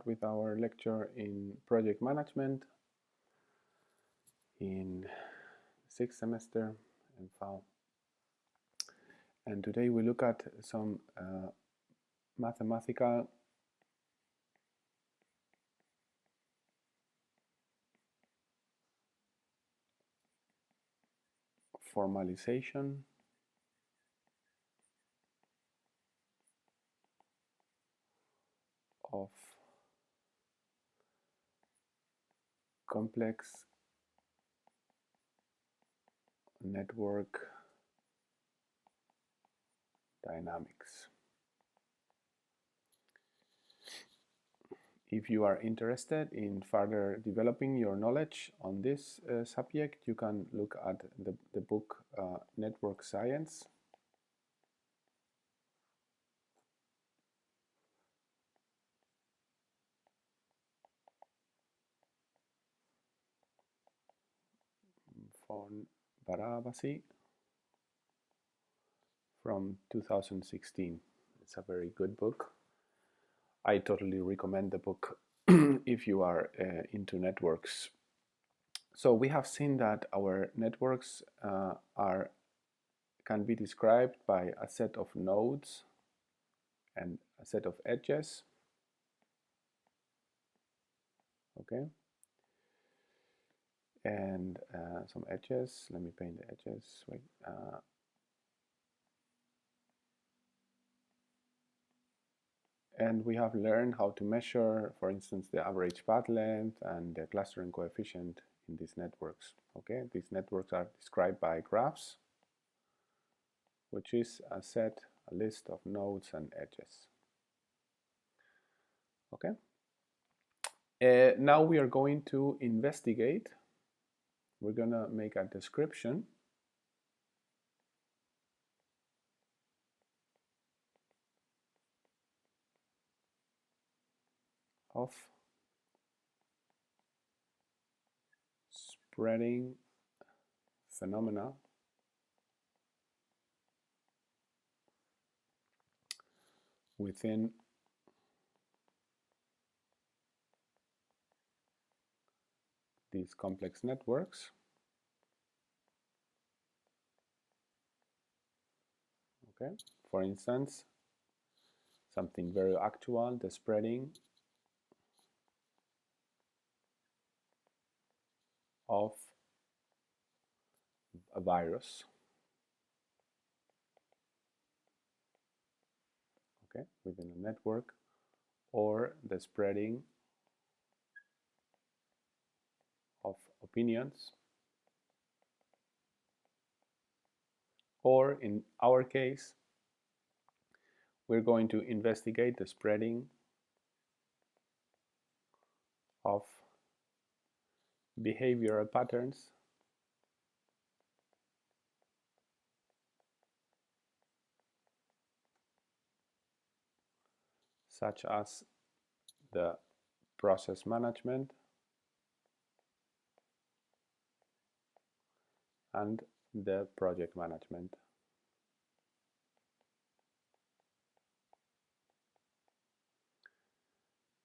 start with our lecture in project management in 6th semester MV. And today we look at some mathematical formalization of complex network dynamics. If you are interested in further developing your knowledge on this subject, you can look at the book Network Science. Von Barabasi from 2016. It's a very good book. I totally recommend the book if you are into networks. So we have seen that our networks can be described by a set of nodes and a set of edges. Okay. And some edges. Let me paint the edges. Wait. And we have learned how to measure, for instance, the average path length and the clustering coefficient in these networks. Okay, these networks are described by graphs, which is a list of nodes and edges. Okay. Now we are going to investigate. We're gonna make a description of spreading phenomena within these complex networks. Okay, for instance, something very actual, the spreading of a virus. Okay, within a network, or the spreading of opinions, or in our case, we're going to investigate the spreading of behavioral patterns such as the process management and the project management.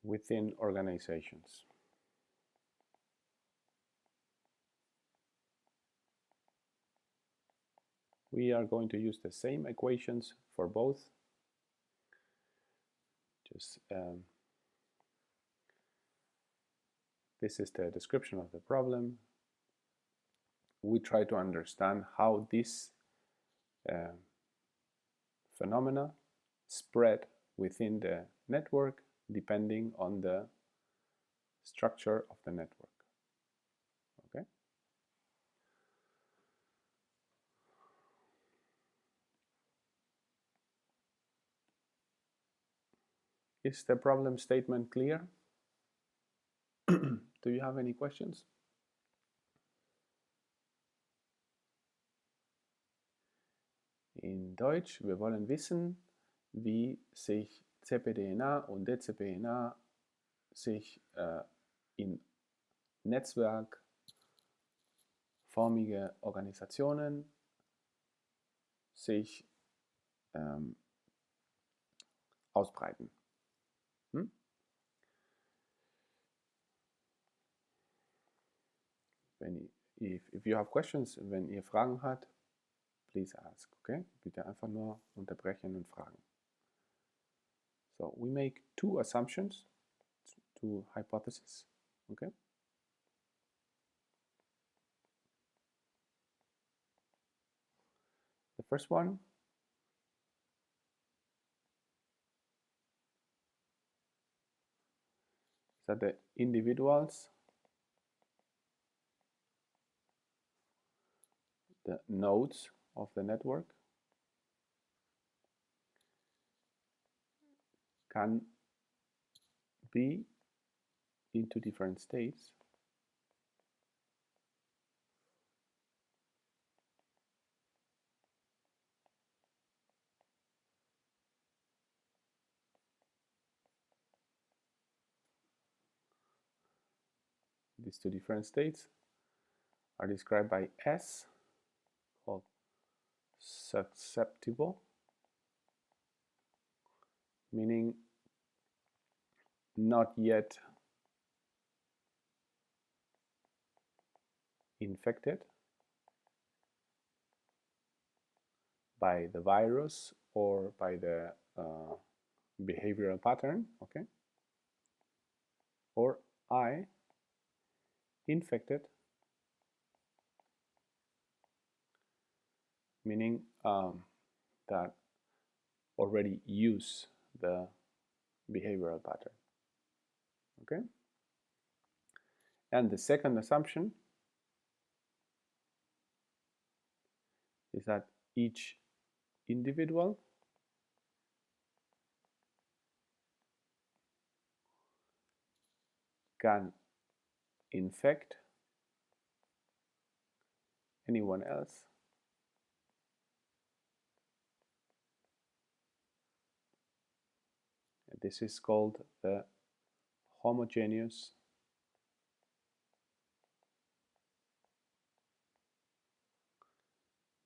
Within organizations. We are going to use the same equations for both. This is the description of the problem. We try to understand how this phenomena spread within the network depending on the structure of the network. Okay. Is the problem statement clear? Do you have any questions? In Deutsch, wir wollen wissen, wie sich CPDNA und DCPNA sich in netzwerkförmige Organisationen sich ausbreiten. If you have questions, wenn ihr Fragen habt, please ask, okay? Bitte einfach nur unterbrechen und fragen. So we make two assumptions, two hypotheses, okay? The first one is that the individuals, the nodes of the network, can be into different states these two different states are described by S, called susceptible, meaning not yet infected by the virus or by the behavioral pattern, okay? Or I, infected, meaning that already use the behavioral pattern, okay? And the second assumption is that each individual can infect anyone else and this is called the homogeneous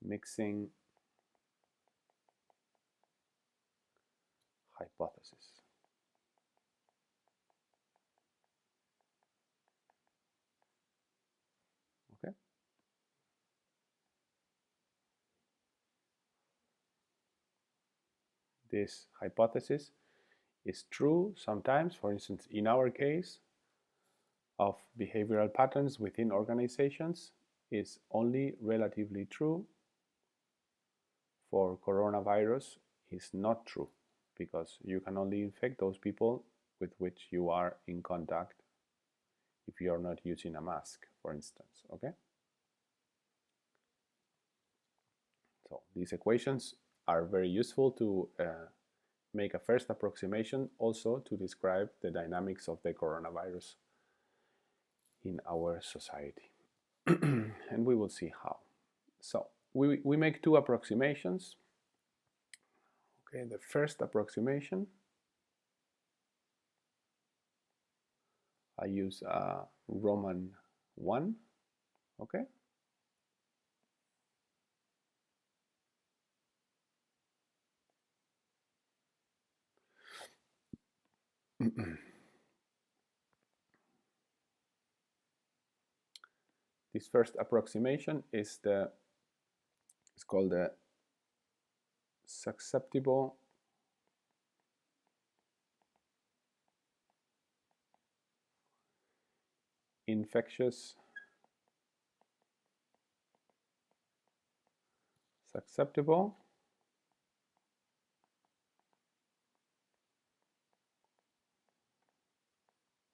mixing hypothesis. Okay? This hypothesis is true sometimes, for instance, in our case, of behavioral patterns within organizations is only relatively true. For coronavirus is not true because you can only infect those people with which you are in contact if you are not using a mask, for instance, okay? So these equations are very useful to make a first approximation also to describe the dynamics of the coronavirus in our society. And we will see how. So we make two approximations. Okay, the first approximation, I use Roman 1, okay? This first approximation is called the susceptible infectious susceptible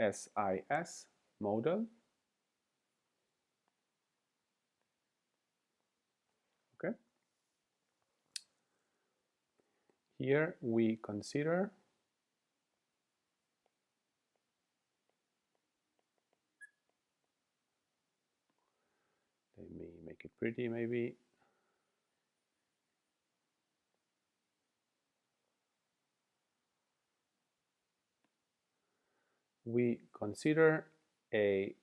SIS model. Okay. Here we consider let me make it pretty maybe. We consider a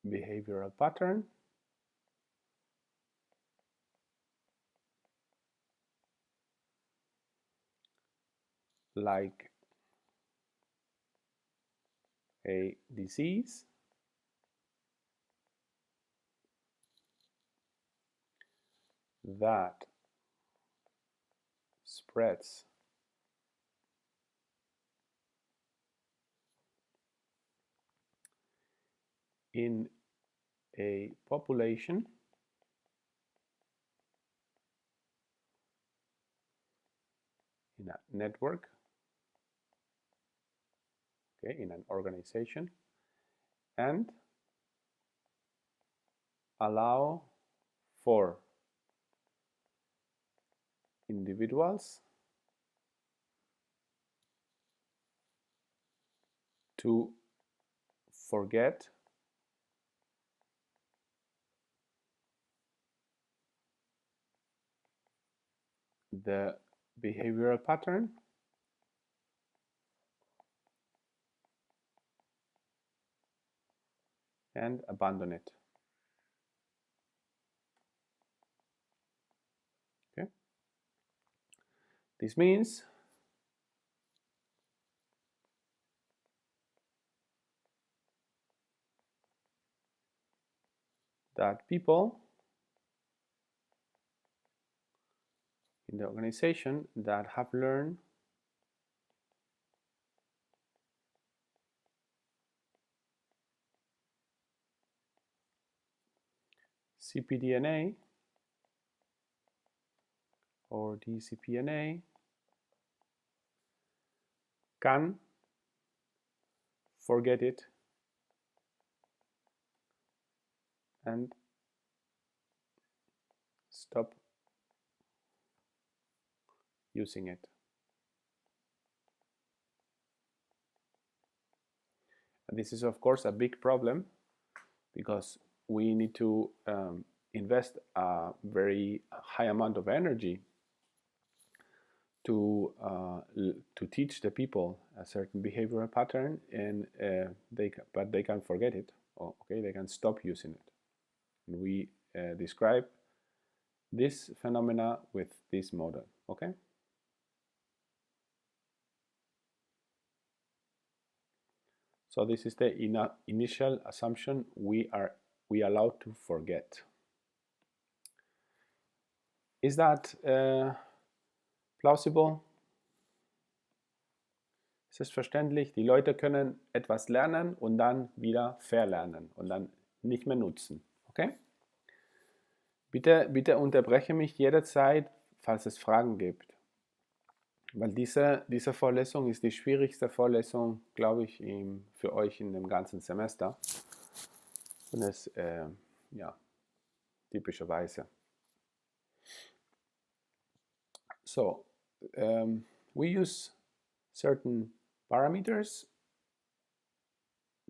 behavioral pattern like a disease that spreads in a population in a network, okay, in an organization, and allow for individuals to forget the behavioral pattern and abandon it. Okay. This means that people in the organization that have learned CPDNA or DCPNA can forget it and stop using it. And this is of course a big problem because we need to invest a very high amount of energy to teach the people a certain behavioral pattern, and but they can forget it. Okay, they can stop using it. And we describe this phenomena with this model. Okay. So this is the initial assumption we allow to forget. Is that plausible? Ist es verständlich? Die Leute können etwas lernen und dann wieder verlernen und dann nicht mehr nutzen. Okay? Bitte unterbreche mich jederzeit, falls es Fragen gibt. Weil diese Vorlesung ist die schwierigste Vorlesung, glaube ich, für euch in dem ganzen Semester. Und es, ja, typischerweise. So, we use certain parameters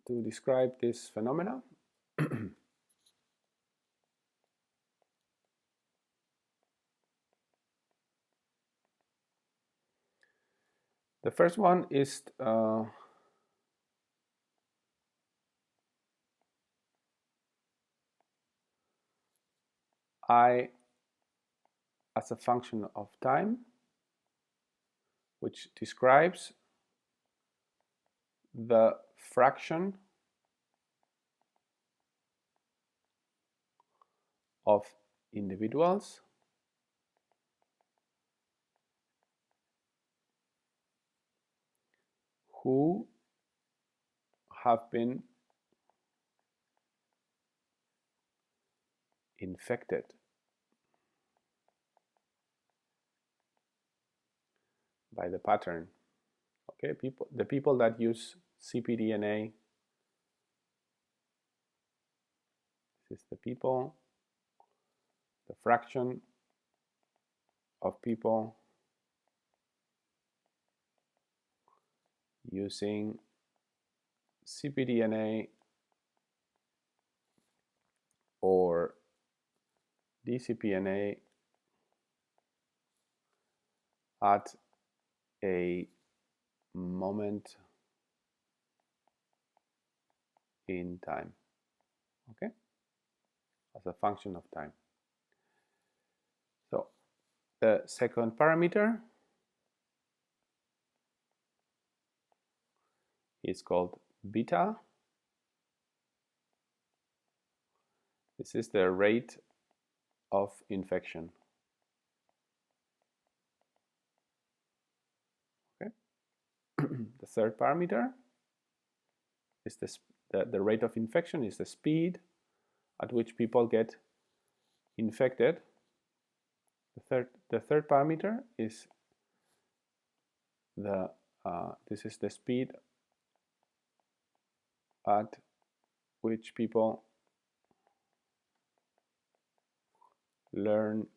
to describe this phenomena. The first one is I as a function of time, which describes the fraction of individuals who have been infected by the pattern. Okay, the people that use CPDNA, this is the people, the fraction of people using CPDNA or DCPNA at a moment in time, okay, as a function of time. So the second parameter is called beta. This is the rate of infection. Okay. The third parameter is the rate of infection, is the speed at which people get infected. The third parameter is this is the speed at which people learn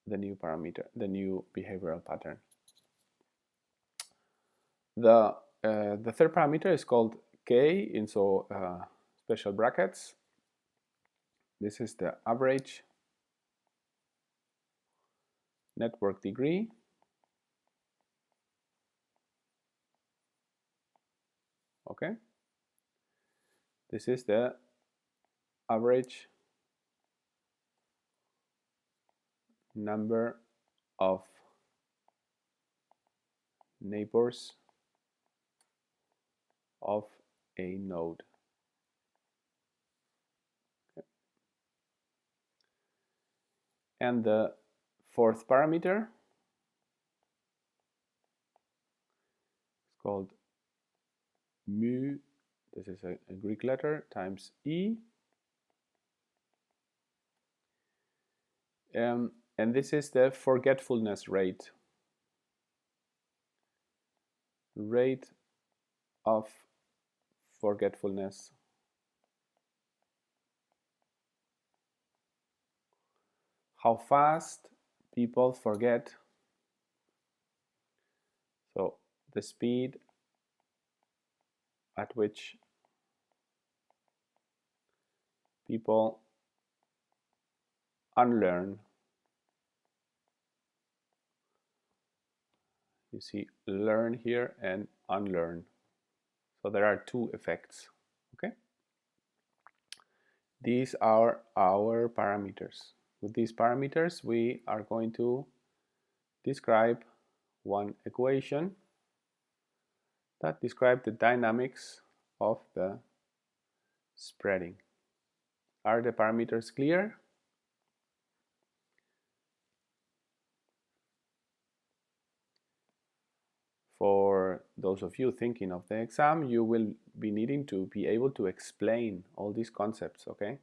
the new parameter, the new behavioral pattern. The third parameter is called K in special brackets. This is the average network degree. Okay. This is the average number of neighbors of a node. Okay. And the fourth parameter is called mu. This is a Greek letter times E. And this is the forgetfulness rate. Rate of forgetfulness. How fast people forget. So the speed at which people unlearn. You see learn here and unlearn. So there are two effects. Okay. These are our parameters. With these parameters, we are going to describe one equation that describes the dynamics of the spreading. Are the parameters clear? For those of you thinking of the exam, you will be needing to be able to explain all these concepts, okay?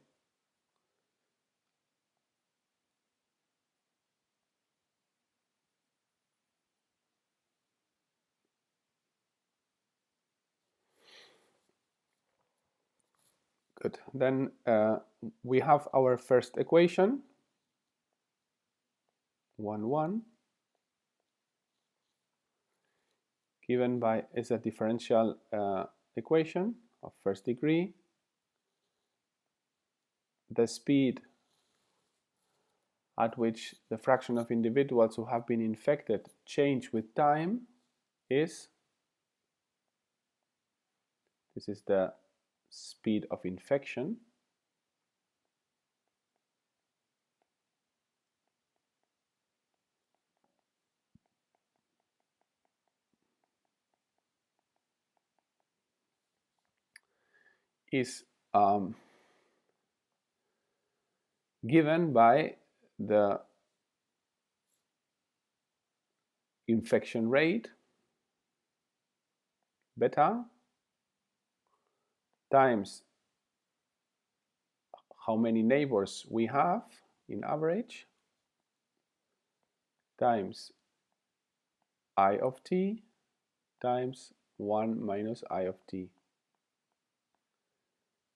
Good. Then we have our first equation, 1, 1, given by is a differential equation of first degree. The speed at which the fraction of individuals who have been infected change with time is, this is the speed of infection, is given by the infection rate, beta, times how many neighbors we have in average, times I of t, times 1 minus I of t.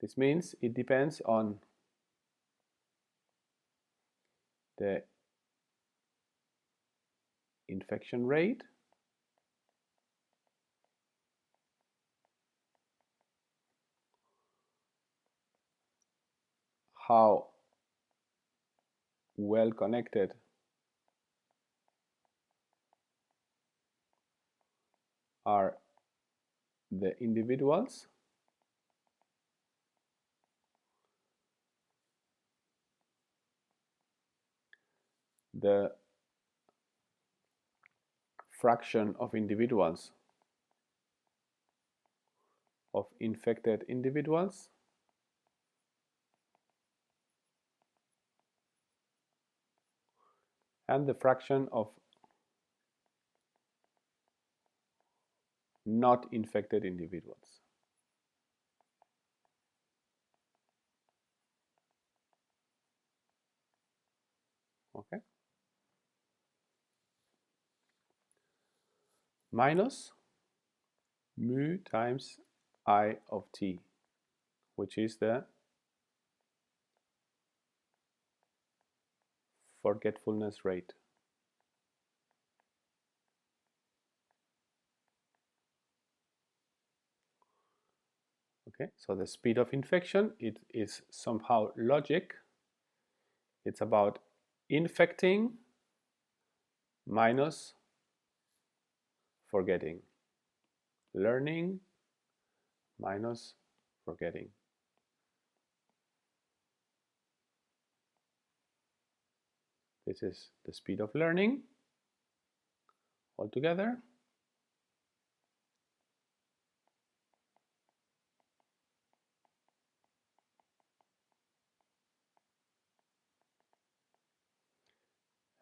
This means it depends on the infection rate, how well connected are the individuals, the fraction of individuals of infected individuals and the fraction of not infected individuals. Okay. Minus mu times I of t, which is the forgetfulness rate. Okay, so the speed of infection, it is somehow logic. It's about infecting minus forgetting. Learning minus forgetting. This is the speed of learning altogether.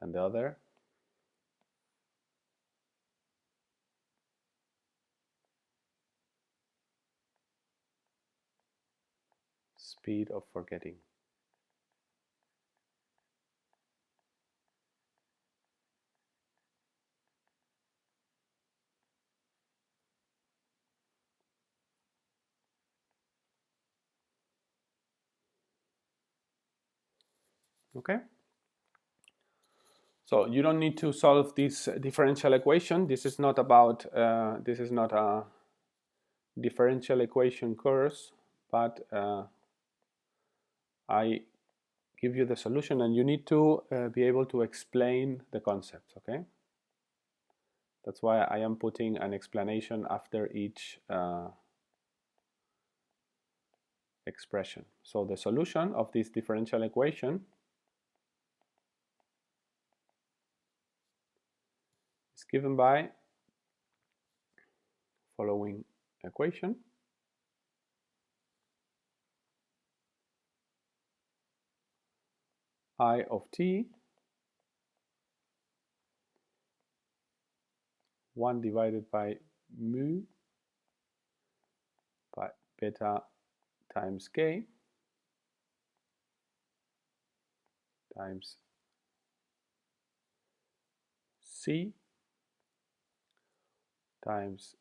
And the other speed of forgetting. Okay. So you don't need to solve this differential equation. This is not about, this is not a differential equation course, but I give you the solution and you need to be able to explain the concepts, okay? That's why I am putting an explanation after each expression. So the solution of this differential equation is given by following equation. I of t 1 divided by mu by beta times k times c times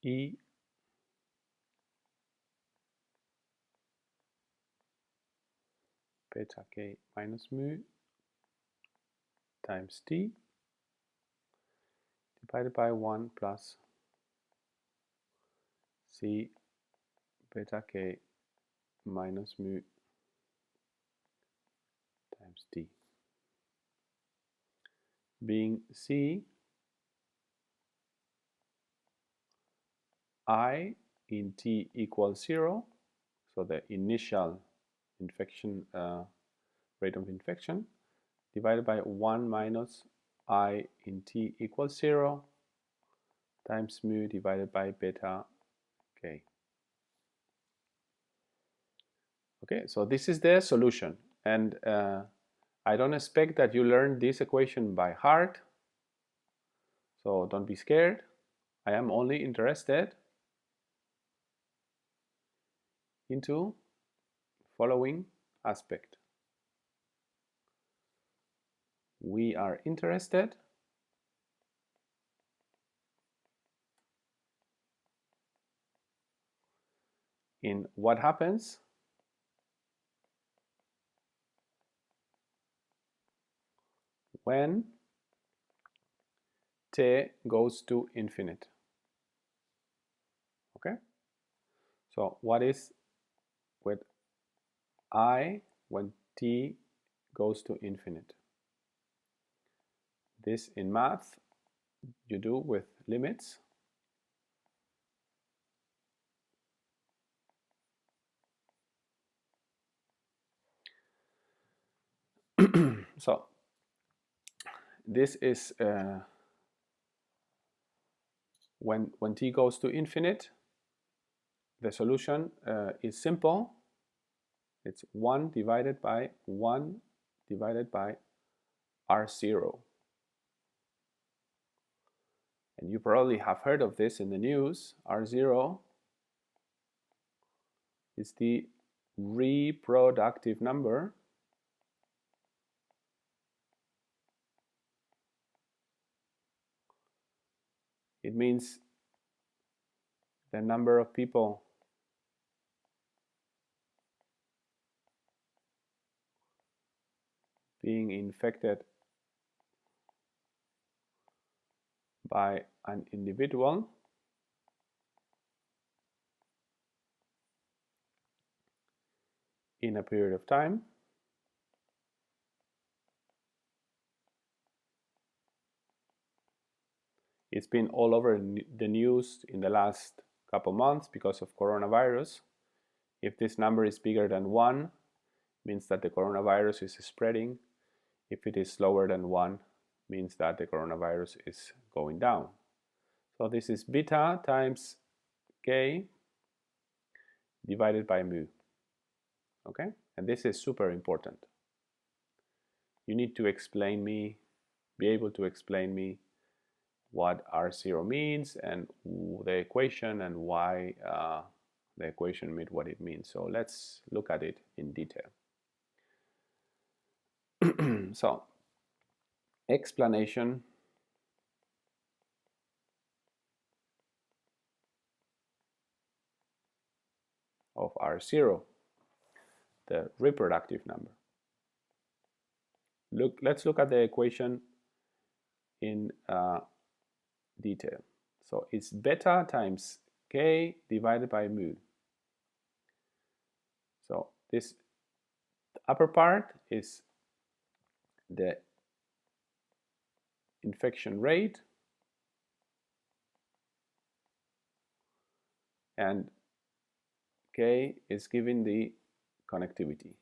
e beta k minus mu times t divided by 1 plus c beta k minus mu times t. Being c I in t equals 0, so the initial infection rate of infection, divided by 1 minus I in t equals 0 times mu divided by beta k. Okay, so this is the solution, and I don't expect that you learn this equation by heart, so don't be scared. I am only interested into following aspect. We are interested in what happens when t goes to infinite. Okay, so what is with I when t goes to infinite? This in math you do with limits. So this is when t goes to infinite, the solution is simple. It's 1 divided by 1 divided by R0. And you probably have heard of this in the news. R0 is the reproductive number It means the number of people being infected by an individual in a period of time It's been all over the news in the last couple months because of coronavirus. If this number is bigger than 1, means that the coronavirus is spreading. If it is lower than 1, means that the coronavirus is going down. So this is beta times k divided by mu. Okay? And this is super important. You need to be able to explain me what R0 means and the equation and why the equation means what it means. So let's look at it in detail. So, explanation of R0, the reproductive number. Let's look at the equation in detail. So it's beta times k divided by mu. So this upper part is the infection rate, and k is given the connectivity.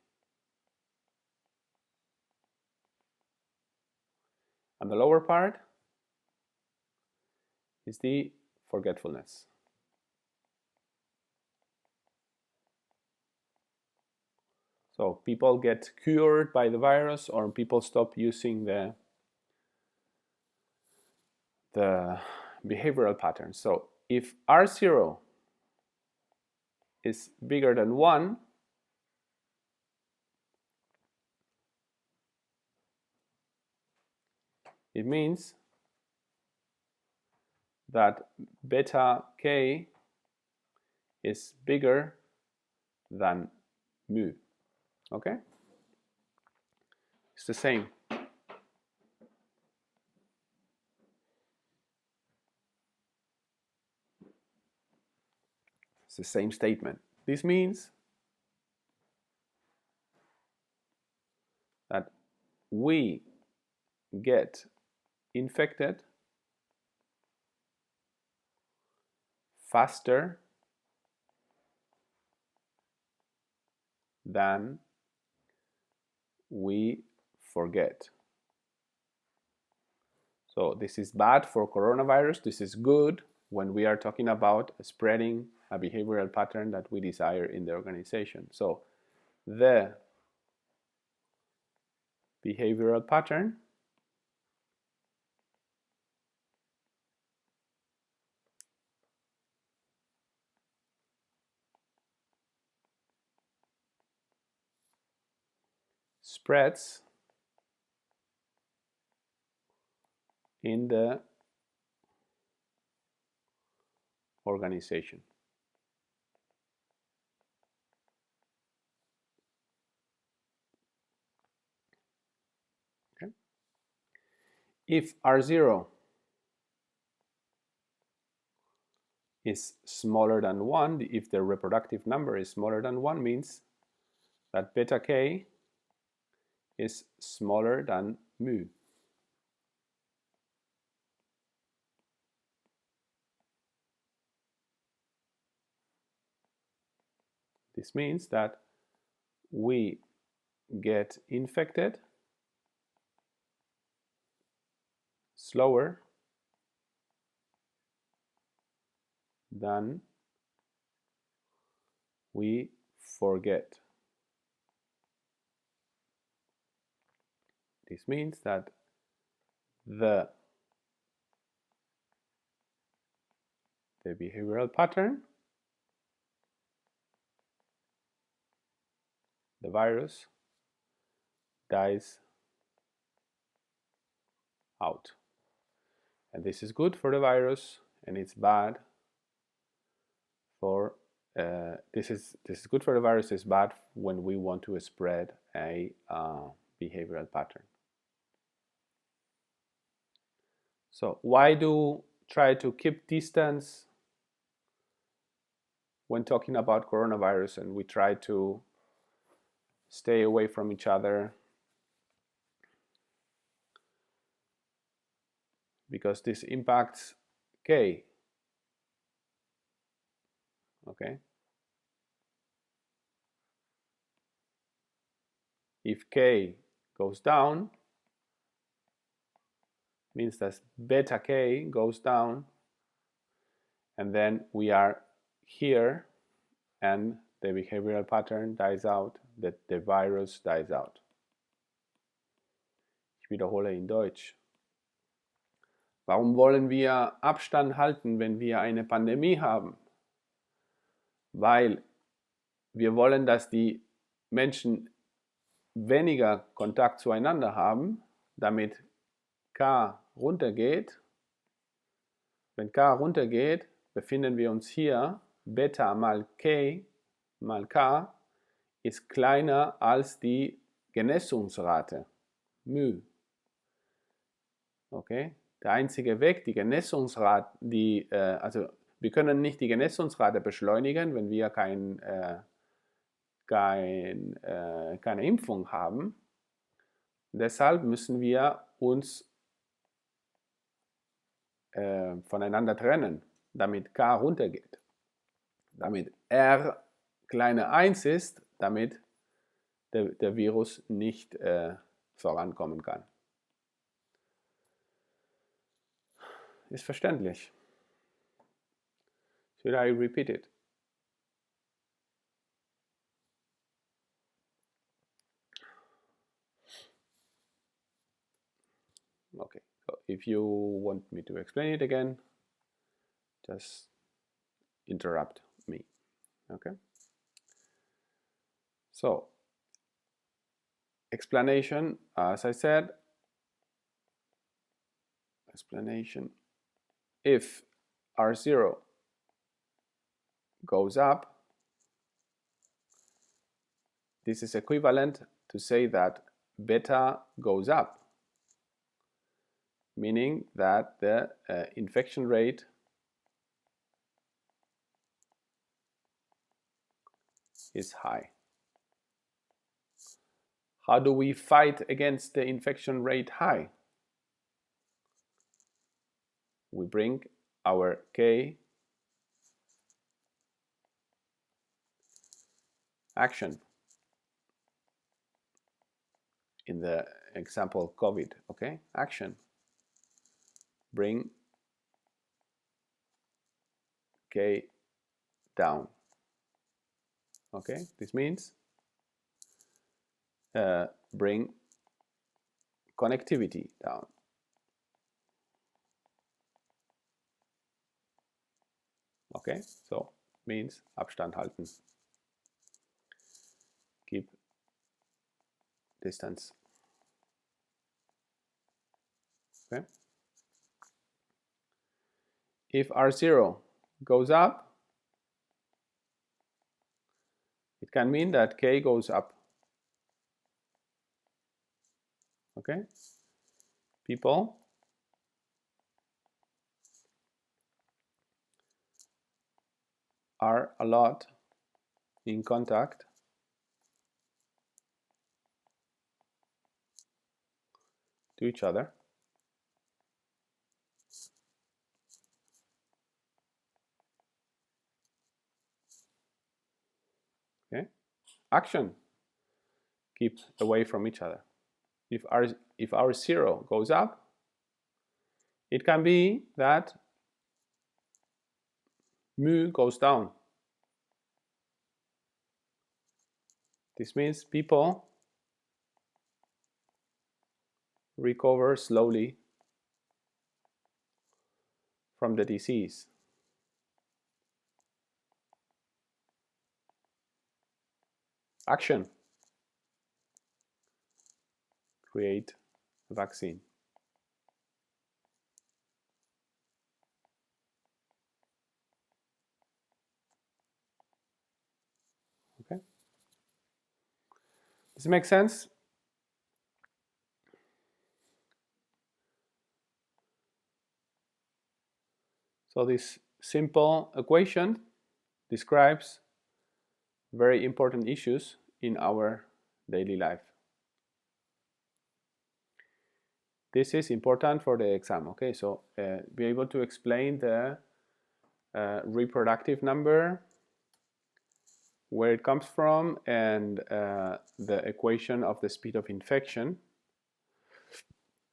And the lower part is the forgetfulness. So people get cured by the virus, or people stop using the behavioral patterns. So if R0 is bigger than 1, it means that beta k is bigger than mu. Okay? It's the same. It's the same statement. This means that we get infected faster than we forget. So this is bad for coronavirus. This is good when we are talking about spreading a behavioral pattern that we desire in the organization. So the behavioral pattern spreads in the organization. Okay. If R0 is smaller than 1, if the reproductive number is smaller than 1, means that beta k is smaller than mu. This means that we get infected slower then we forget. This means that the behavioral pattern, the virus, dies out. And this is good for the virus, and it's bad for this is good for the virus. It's bad when we want to spread a behavioral pattern. So why do try to keep distance when talking about coronavirus, and we try to stay away from each other? Because this impacts K. Okay. If K goes down, means that beta K goes down, and then we are here and the behavioral pattern dies out, that the virus dies out. Ich wiederhole in Deutsch. Warum wollen wir Abstand halten, wenn wir eine Pandemie haben? Weil wir wollen, dass die Menschen weniger Kontakt zueinander haben, damit K runtergeht. Wenn K runtergeht, befinden wir uns hier. Beta mal K mal K ist kleiner als die Genesungsrate, μ. Okay? Der einzige Weg, die Genesungsrate, also wir können nicht die Genesungsrate beschleunigen, wenn wir keine Impfung haben. Deshalb müssen wir uns voneinander trennen, damit K runtergeht. Damit R kleiner 1 ist, damit der Virus nicht vorankommen kann. Ist verständlich. Should I repeat it? Okay, so if you want me to explain it again, just interrupt me. Okay. So, explanation, as I said, explanation. If R0 goes up, this is equivalent to say that beta goes up, meaning that the infection rate is high. How do we fight against the infection rate high? We bring our K action. In the example COVID, okay? Action. Bring K down. Okay, this means bring connectivity down. Okay, so means Abstand halten. Keep distance. Okay. If R0 goes up, it can mean that K goes up. Okay? People are a lot in contact to each other. Okay? Action. Keep away from each other. If R0 goes up, it can be that mu goes down. This means people recover slowly from the disease. Action. Create a vaccine. Okay. Does it make sense? So this simple equation describes very important issues in our daily life. This is important for the exam, okay? So be able to explain the reproductive number, where it comes from, and the equation of the speed of infection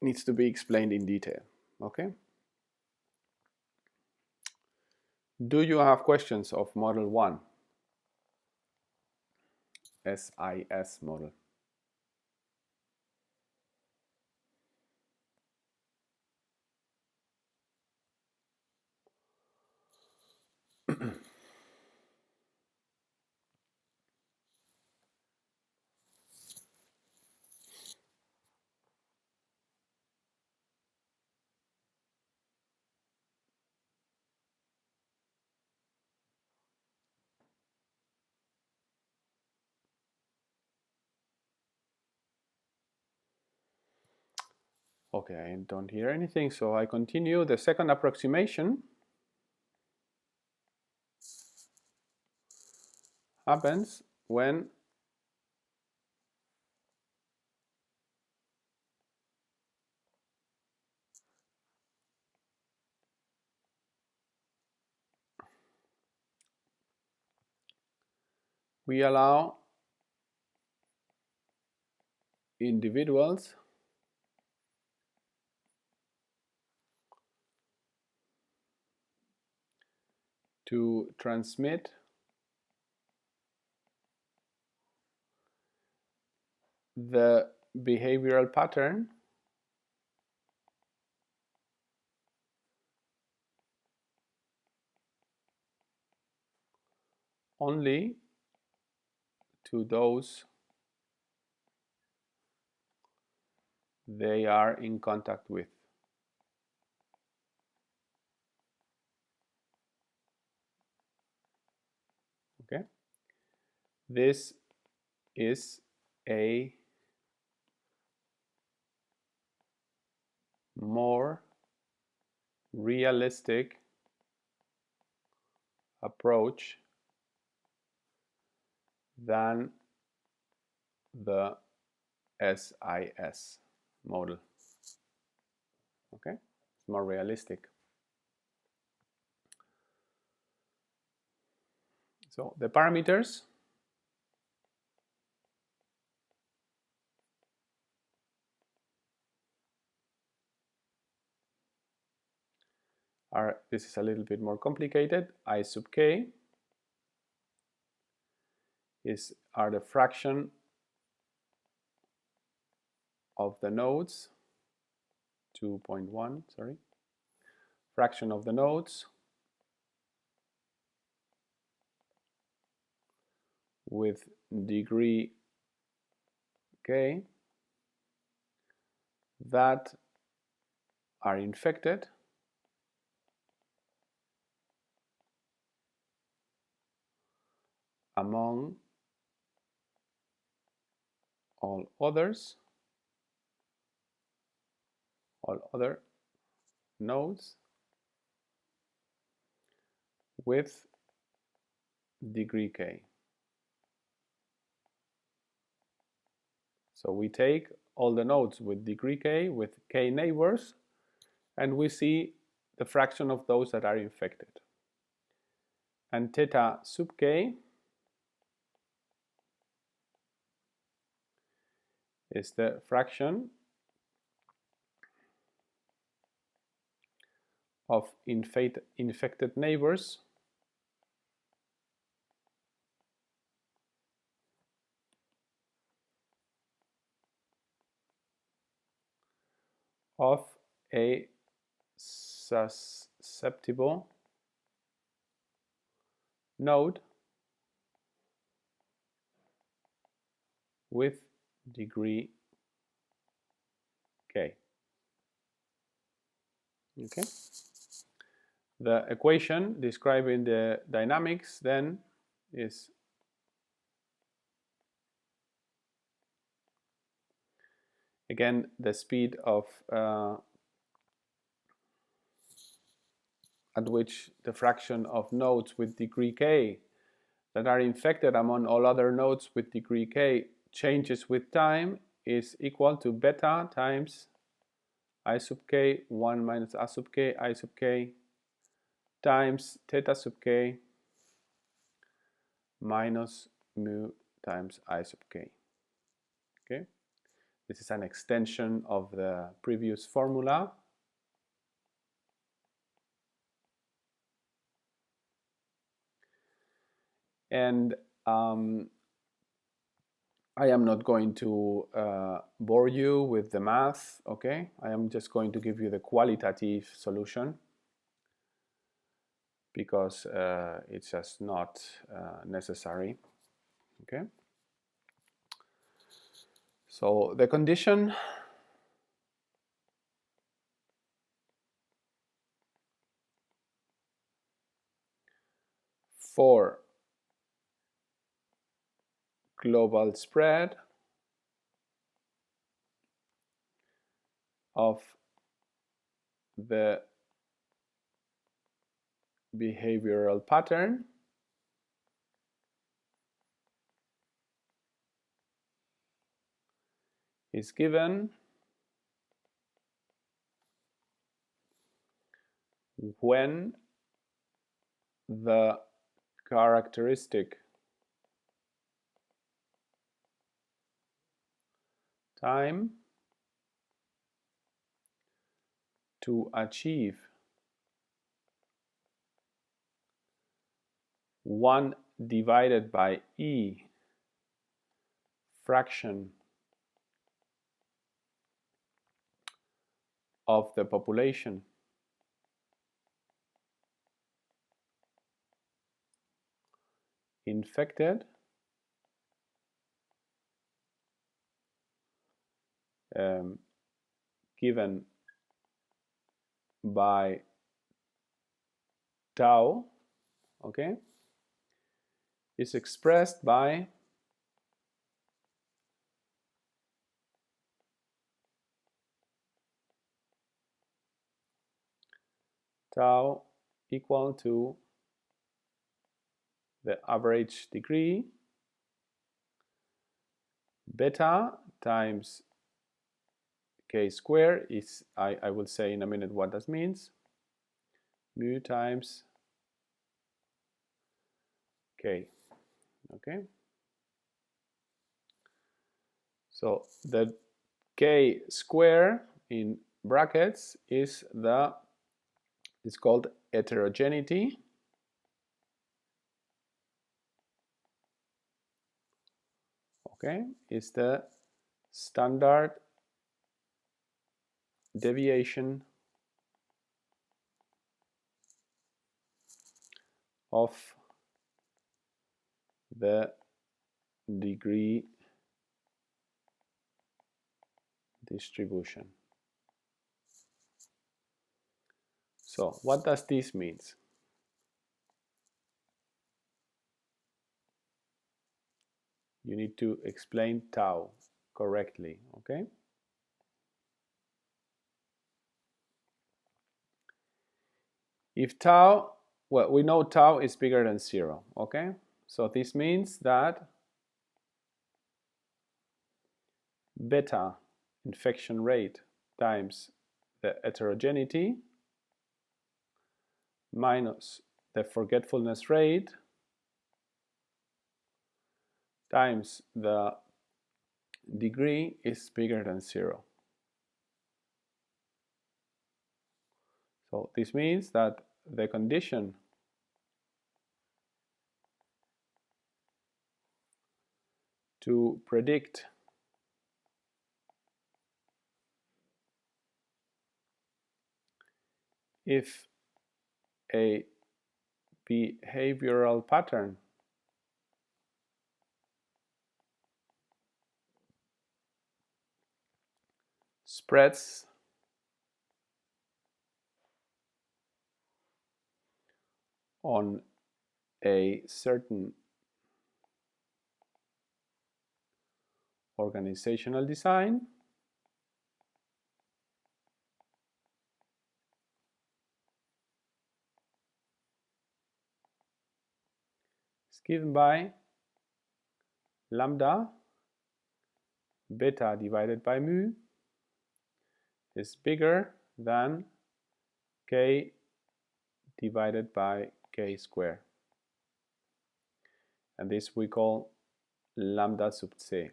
needs to be explained in detail, okay? Do you have questions of model 1? SIS model. Okay, I don't hear anything, so I continue. The second approximation happens when we allow individuals to transmit the behavioral pattern only to those they are in contact with. Okay? This is a more realistic approach than the SIS model. Okay? It's more realistic. So the parameters are, this is a little bit more complicated. I sub k are the fraction of the nodes, 2.1, sorry, fraction of the nodes with degree k that are infected among all other nodes with degree k. So we take all the nodes with degree k, with k neighbors, and we see the fraction of those that are infected. And theta sub k is the fraction of infected neighbors of a susceptible node with degree k. Okay. The equation describing the dynamics then is again the speed of at which the fraction of nodes with degree k that are infected among all other nodes with degree k changes with time is equal to beta times I sub k 1 minus a sub k I sub k times theta sub k minus mu times I sub k. Okay, this is an extension of the previous formula. And I am not going to bore you with the math, okay? I am just going to give you the qualitative solution because it's just not necessary, okay? So the condition for global spread of the behavioral pattern is given when the characteristic time to achieve 1 divided by E fraction of the population infected given by tau, okay, is expressed by tau equal to the average degree beta times k squared is, I will say in a minute what that means, mu times k, okay? So the k squared in brackets is called heterogeneity, okay? Is the standard deviation of the degree distribution. So what does this mean? You need to explain tau correctly, okay? If tau, well, we know tau is bigger than 0, okay? So this means that beta infection rate times the heterogeneity minus the forgetfulness rate times the degree is bigger than 0. So this means that the condition to predict if a behavioral pattern spreads on a certain organizational design, is given by lambda beta divided by mu is bigger than k divided by k squared. And this we call lambda sub c.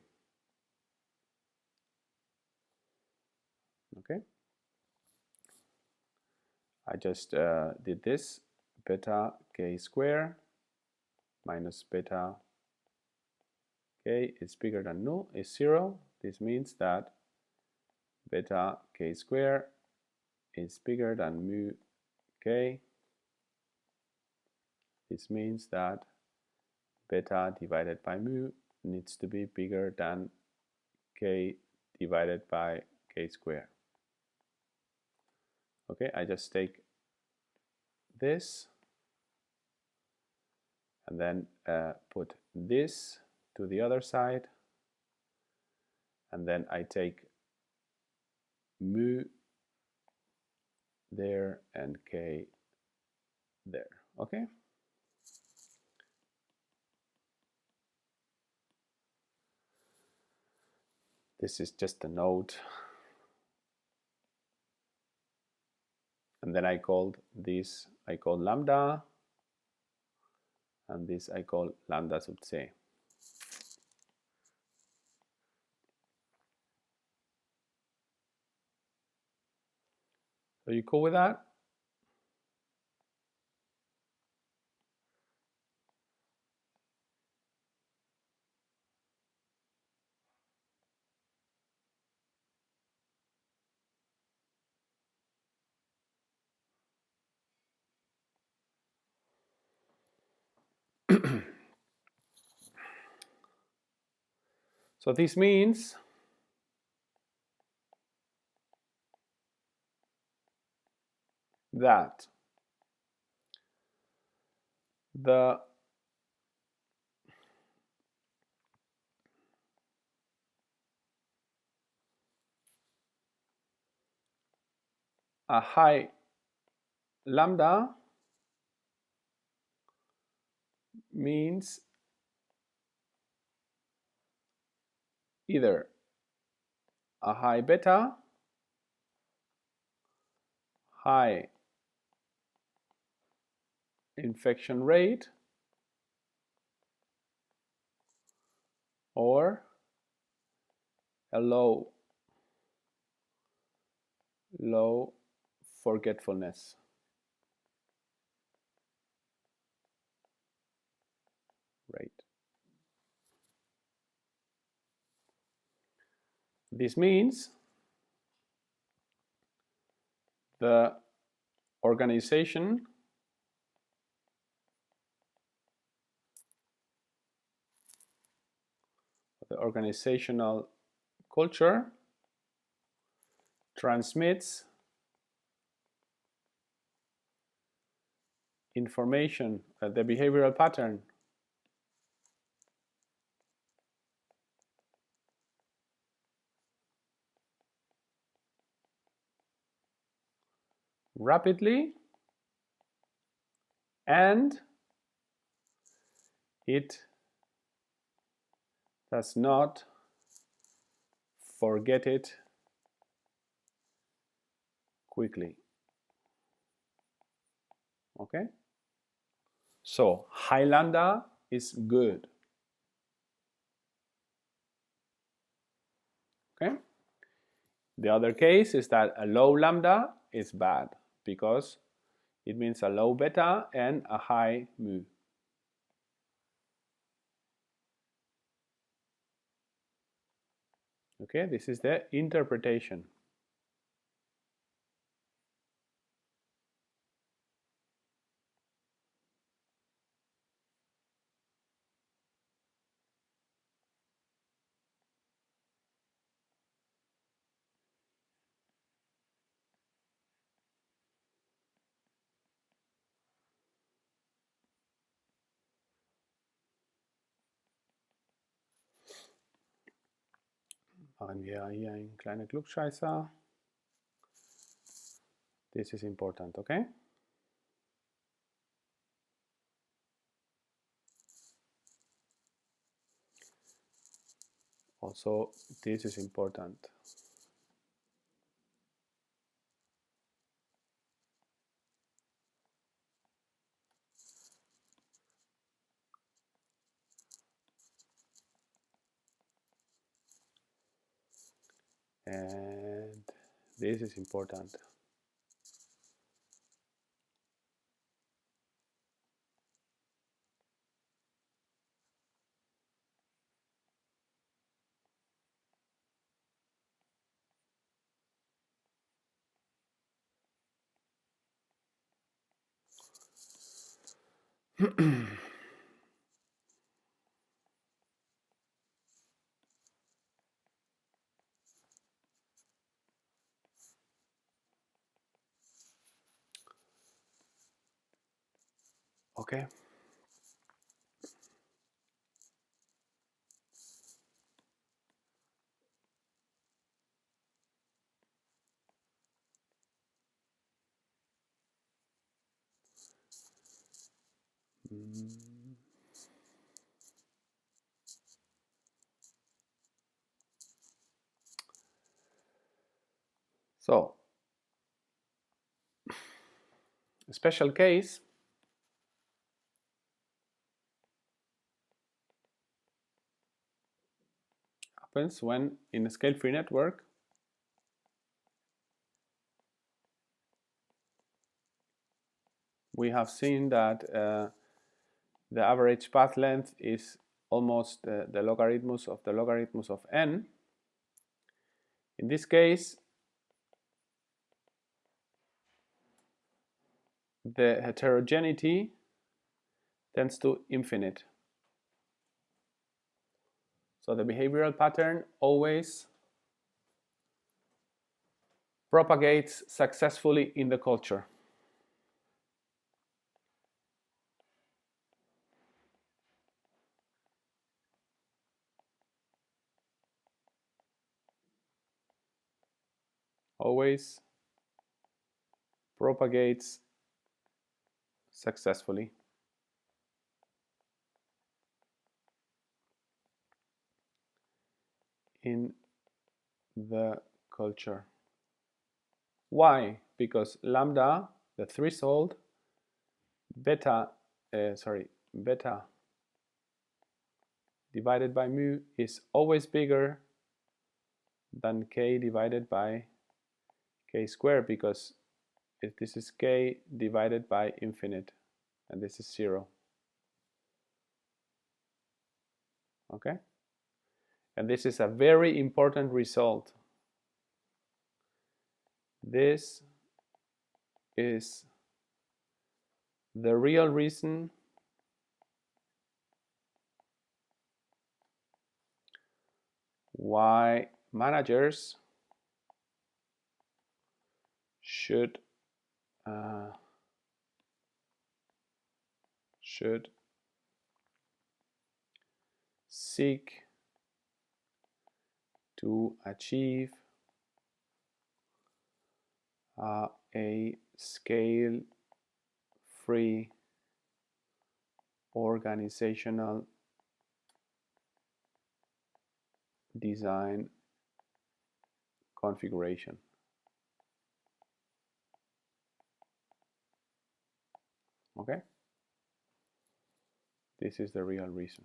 Okay, I just did this. Beta k squared minus beta k is bigger than null is 0. This means that beta k squared is bigger than mu k. This means that beta divided by mu needs to be bigger than k divided by k squared. Okay, I just take this and then put this to the other side, and then I take mu there and k there. Okay, this is just a node, and then I called this, I call lambda, and this I call lambda sub c. So you cool with that? So this means that the a high lambda means either a high beta, high infection rate, or a low forgetfulness rate. This means the organization the organizational culture transmits information, the behavioral pattern rapidly, and it does not forget it quickly. Okay? So high lambda is good. Okay? The other case is that a low lambda is bad because it means a low beta and a high mu. Okay, this is the interpretation. Machen wir hier ein kleiner Klugscheißer. This is important, okay? Also, this is important. And this is important. Okay. So, a special case happens when in a scale-free network we have seen that the average path length is almost the logarithmus of n. In this case, the heterogeneity tends to infinite. So the behavioral pattern always propagates successfully in the culture. Always propagates successfully. In the culture. Why? Because lambda, the threshold, beta divided by mu is always bigger than k divided by k squared, because if this is k divided by infinite and this is 0. Okay? And this is a very important result. This is the real reason why managers should seek to achieve a scale-free organizational design configuration. Okay? This is the real reason.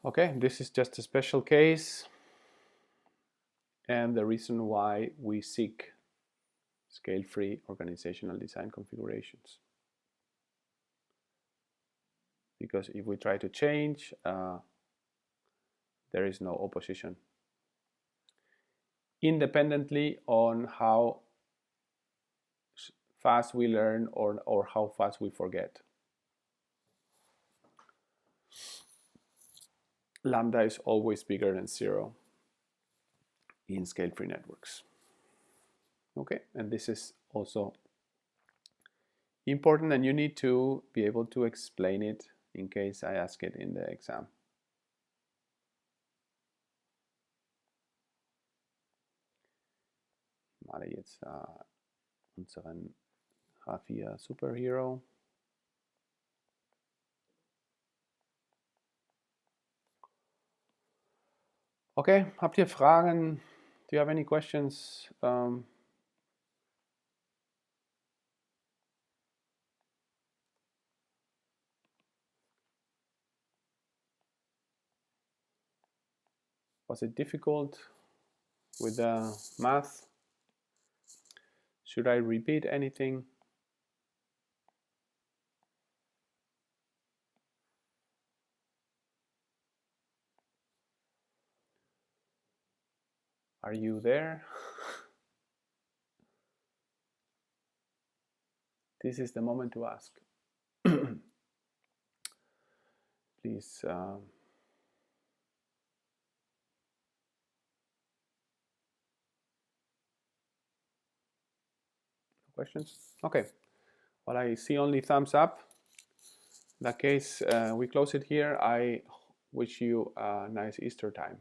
Okay, this is just a special case and the reason why we seek scale-free organizational design configurations. Because if we try to change, there is no opposition. Independently on how fast we learn or how fast we forget. Lambda is always bigger than 0 in scale-free networks. Okay, and this is also important, and you need to be able to explain it in case I ask it in the exam. Ich male jetzt unseren Javier Superhero. Okay, habt ihr Fragen? Do you have any questions? Was it difficult with the math? Should I repeat anything? Are you there? This is the moment to ask. Please. Questions? Okay. Well, I see only thumbs up. In that case, we close it here. I wish you a nice Easter time.